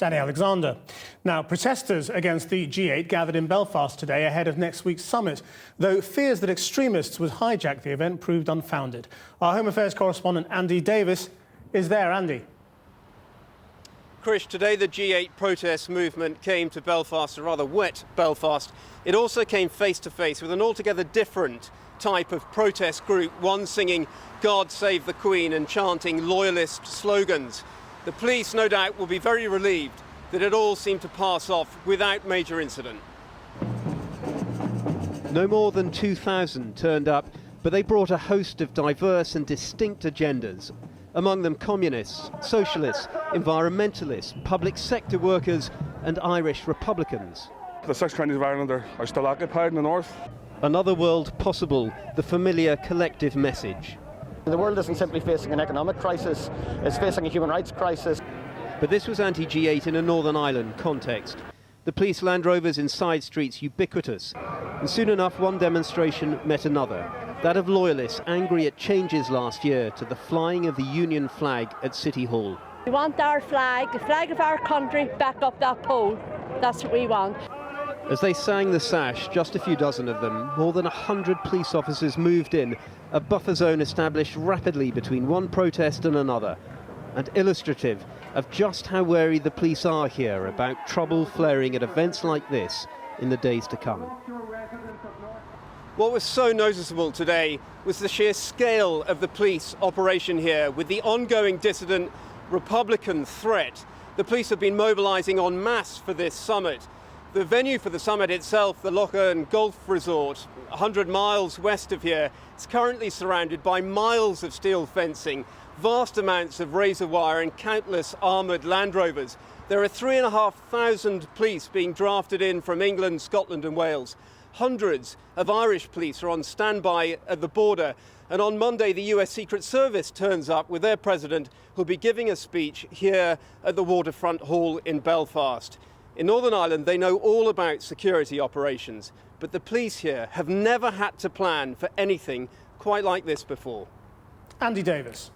Danny Alexander. Now, protesters against the G8 gathered in Belfast today ahead of next week's summit, though fears that extremists would hijack the event proved unfounded. Our Home Affairs correspondent Andy Davis is there. Andy. Krish, today the G8 protest movement came to Belfast, a rather wet Belfast. It also came face to face with an altogether different type of protest group, one singing "God Save the Queen" and chanting loyalist slogans. The police, no doubt, will be very relieved that it all seemed to pass off without major incident. No more than 2,000 turned up, but they brought a host of diverse and distinct agendas. Among them communists, socialists, environmentalists, public sector workers and Irish Republicans. The 6 counties of Ireland are still occupied in the north. Another world possible, the familiar collective message. The world isn't simply facing an economic crisis, it's facing a human rights crisis. But this was anti-G8 in a Northern Ireland context. The police Land Rovers in side streets ubiquitous. And soon enough, one demonstration met another. That of loyalists angry at changes last year to the flying of the Union flag at City Hall. We want our flag, the flag of our country, back up that pole. That's what we want. As they sang the sash, just a few dozen of them, more than 100 police officers moved in, a buffer zone established rapidly between one protest and another, and illustrative of just how wary the police are here about trouble flaring at events like this in the days to come. What was so noticeable today was the sheer scale of the police operation here, with the ongoing dissident Republican threat. The police have been mobilising en masse for this summit. The venue for the summit itself, the Lough Golf Resort, 100 miles west of here, is currently surrounded by miles of steel fencing, vast amounts of razor wire and countless armoured Land Rovers. There are 3,500 police being drafted in from England, Scotland and Wales. Hundreds of Irish police are on standby at the border. And on Monday, the US Secret Service turns up with their president, who'll be giving a speech here at the Waterfront Hall in Belfast. In Northern Ireland, they know all about security operations, but the police here have never had to plan for anything quite like this before. Andy Davis.